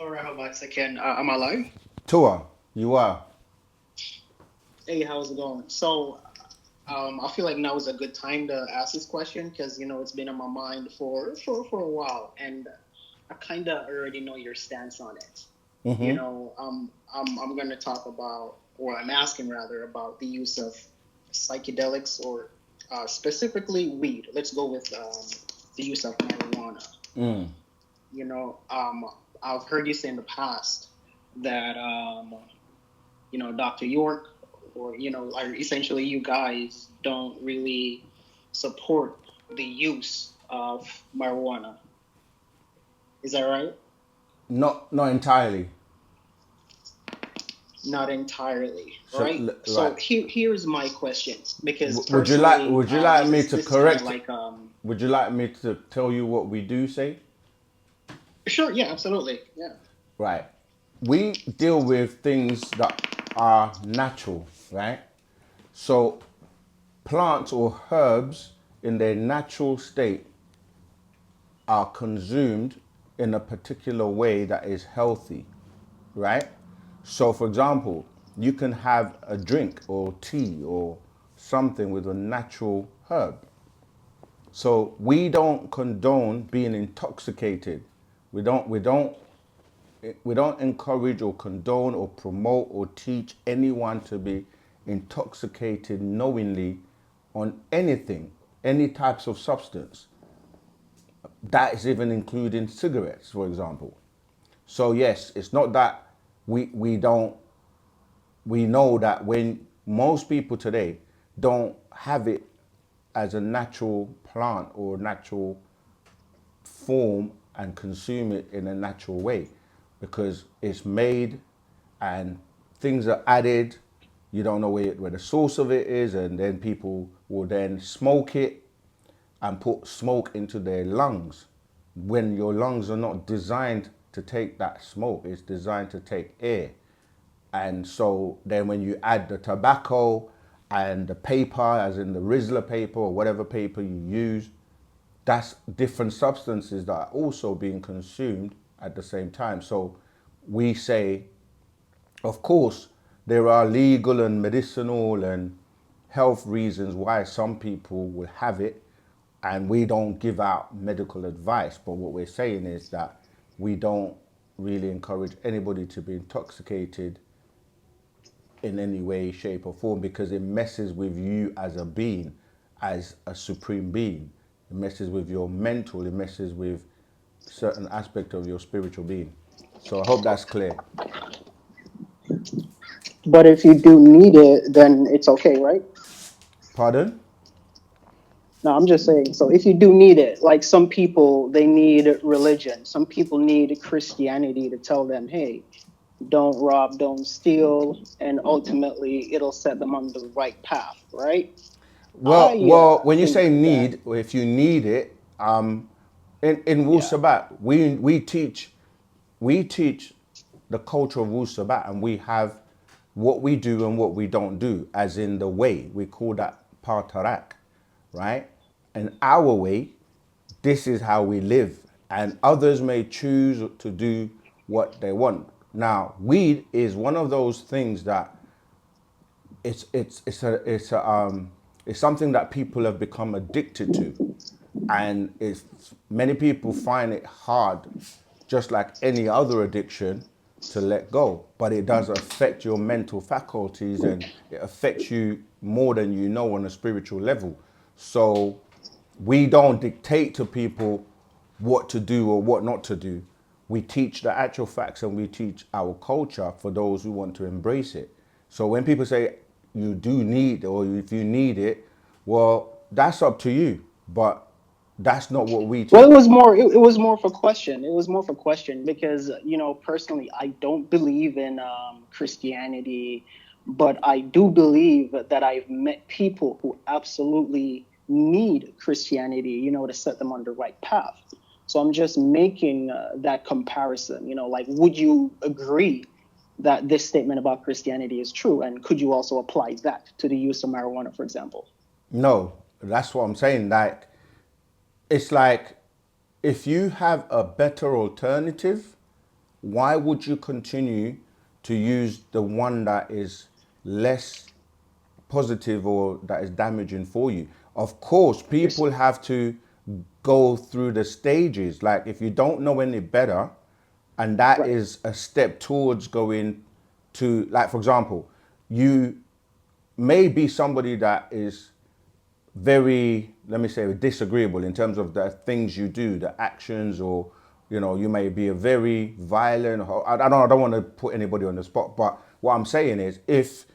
All right, how about second? Am I live? Tua, you are. Hey, how's it going? So, I feel like now is a good time to ask this question because it's been on my mind for a while, and I kind of already know your stance on it. I'm going to talk about, or I'm asking rather, about the use of psychedelics or specifically weed. Let's go with the use of marijuana. You know, um, I've heard you say in the past that Dr. York, or are essentially you guys don't really support the use of marijuana. Is that right? Not entirely. Not entirely, So right? right. So here's my question, because Would you like personally, would you like this me is to this is kind of correct? like Would you like me to tell you what we do say? sure, yeah, absolutely, yeah. Right. We deal with things that are natural, right? So plants or herbs in their natural state are consumed in a particular way that is healthy, right? So, for example, you can have a drink or tea or something with a natural herb. So we don't condone being intoxicated. We don't we don't we don't encourage or condone or promote or teach anyone to be intoxicated knowingly on anything, any types of substance. That is even including cigarettes, for example. So yes, it's not that we don't we know that when most people today don't have it as a natural plant or natural form and consume it in a natural way because it's made and things are added. You don't know where the source of it is, and then people will then smoke it and put smoke into their lungs when your lungs are not designed to take that smoke. It's designed to take air. And so then when you add the tobacco and the paper, as in the Rizzler paper or whatever paper you use, that's different substances that are also being consumed at the same time. So we say, of course, there are legal and medicinal and health reasons why some people will have it, and we don't give out medical advice. But what we're saying is that we don't really encourage anybody to be intoxicated in any way, shape, or form because it messes with you as a being, as a supreme being. It messes with your mental, it messes with certain aspect of your spiritual being. So I hope that's clear. But if you do need it, then it's okay, right? Pardon? No, I'm just saying. So if you do need it, like some people, they need religion. Some people need Christianity to tell them, hey, don't rob, don't steal, and ultimately it'll set them on the right path, right? Well, when you Think say that, need, or if you need it, in yeah. Wu-Sabat, we teach the culture of Wu-Sabat, and we have what we do and what we don't do, as in the way. We call that Partarak, right? And our way, this is how we live, and others may choose to do what they want. Now, weed is one of those things that it's something that people have become addicted to, and it's many people find it hard, just like any other addiction, to let go. But it does affect your mental faculties, and it affects you more than you know on a spiritual level. So we don't dictate to people what to do or what not to do. We teach the actual facts and we teach our culture for those who want to embrace it. So when people say you do need or if you need it, well, that's up to you. But that's not what we Well, teach. it was more for question. It was more for question because personally, I don't believe in Christianity, but I do believe that I've met people who absolutely need Christianity, to set them on the right path. So I'm just making that comparison. Like, would you agree that this statement about Christianity is true, and could you also apply that to the use of marijuana, for example? No, that's what I'm saying. Like, it's like if you have a better alternative, why would you continue to use the one that is less positive or that is damaging for you? Of course, You're, people have to go through the stages. Like if you don't know any better, and that right, is a step towards going to, like for example, you may be somebody that is very, let me say, disagreeable in terms of the things you do, the actions, or you may be a very violent. I don't want to put anybody on the spot, but what I'm saying is, if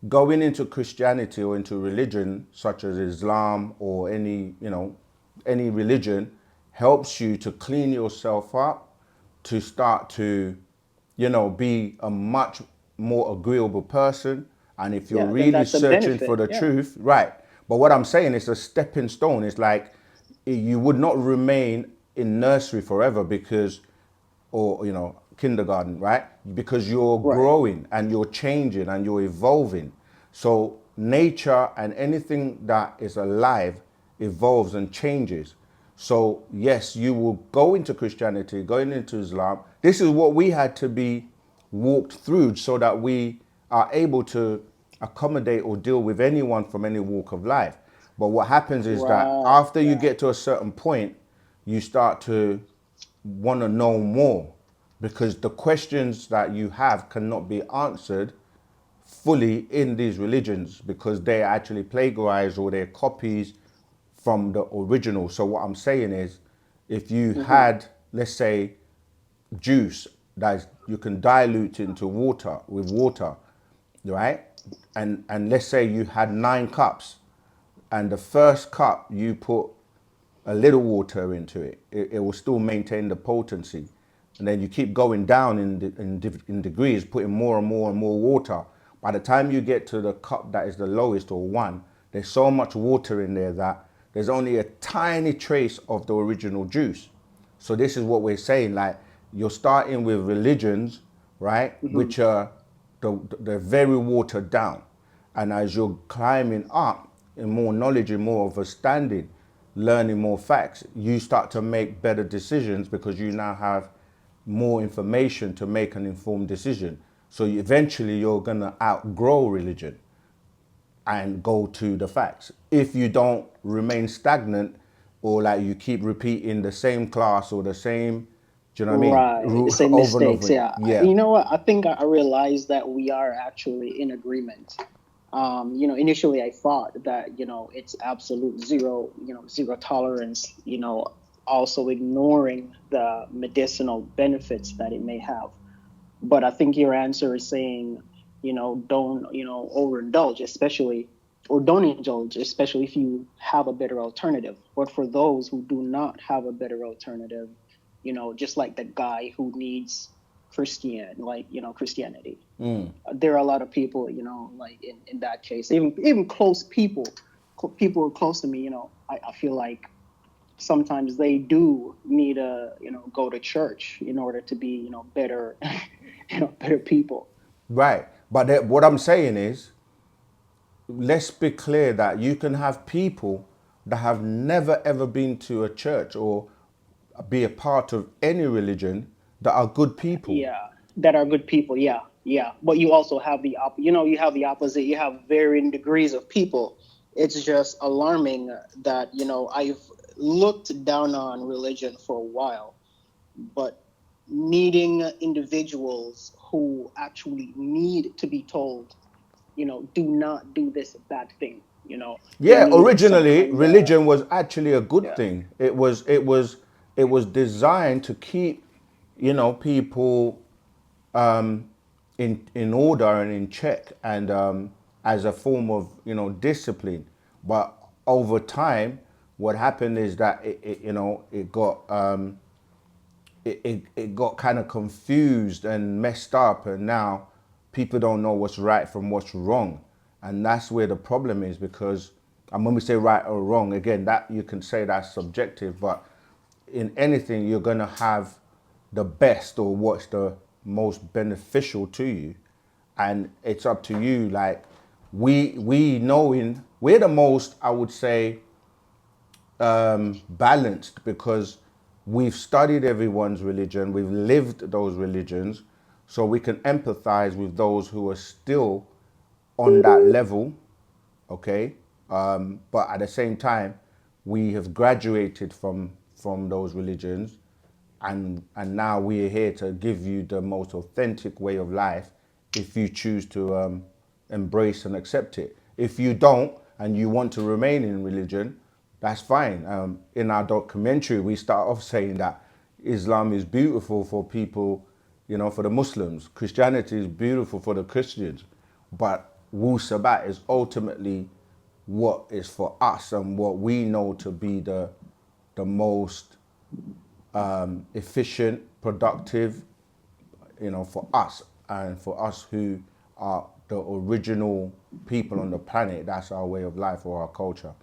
going into Christianity or into religion such as Islam or any religion helps you to clean yourself up, to start to be a much more agreeable person. And if you're yeah, then really that's a searching for benefit. the Yeah, truth, right. But what I'm saying is a stepping stone. It's like you would not remain in nursery forever because, or, kindergarten, right? Because you're right, growing and you're changing and you're evolving. So nature and anything that is alive evolves and changes. So yes, you will go into Christianity, going into Islam. This is what we had to be walked through so that we are able to accommodate or deal with anyone from any walk of life. But what happens is that right, after you yeah. get to a certain point, you start to want to know more, because the questions that you have cannot be answered fully in these religions because they actually plagiarize or they're copies from the original. So what I'm saying is, if you Hmm. had, let's say, juice that you can dilute into water with water, right? And let's say you had 9 cups, and the first cup you put a little water into it, it will still maintain the potency. And then you keep going down in degrees, putting more and more and more water. By the time you get to the cup that is the lowest or one, there's so much water in there that there's only a tiny trace of the original juice. So this is what we're saying. Like you're starting with religions, right, Hmm. which are they're very watered down, and as you're climbing up in more knowledge and more understanding, learning more facts, you start to make better decisions because you now have more information to make an informed decision. So eventually you're gonna outgrow religion and go to the facts. If you don't remain stagnant or like you keep repeating the same class or the same, do you know what I mean? Right, the same Over and mistakes. over. Yeah, Yeah. you know what? I think I realized that we are actually in agreement. Initially I thought that it's absolute zero, zero tolerance. Also ignoring the medicinal benefits that it may have. But I think your answer is saying, don't overindulge, especially or don't indulge, especially if you have a better alternative. But for those who do not have a better alternative, just like the guy who needs Christianity. There are a lot of people, like in that case, even close people, people who are close to me, I feel like sometimes they do need to, go to church in order to be, better, better people. Right. But what I'm saying is, let's be clear that you can have people that have never ever been to a church or be a part of any religion that are good people. Yeah, that are good people. Yeah, yeah. But you also have you have the opposite. You have varying degrees of people. It's just alarming that I've looked down on religion for a while, but meeting individuals who actually need to be told, do not do this bad thing. They Yeah, need some originally kind of, religion was actually a good yeah, thing. It was designed to keep, people in order and in check, and as a form of discipline. But over time, what happened is that it got kind of confused and messed up, and now people don't know what's right from what's wrong, and that's where the problem is. Because, and when we say right or wrong, again, that you can say that's subjective, but in anything you're going to have the best or what's the most beneficial to you, and it's up to you. Like we knowing we're the most, I would say, balanced, because we've studied everyone's religion, we've lived those religions, so we can empathize with those who are still on that level, okay? But at the same time, we have graduated from those religions, and now we are here to give you the most authentic way of life if you choose to embrace and accept it. If you don't and you want to remain in religion, that's fine. In our documentary, we start off saying that Islam is beautiful for people, you know, for the Muslims. Christianity is beautiful for the Christians. But Wu-Sabat is ultimately what is for us and what we know to be the most efficient, productive, you know, for us and for us who are the original people on the planet. That's our way of life or our culture.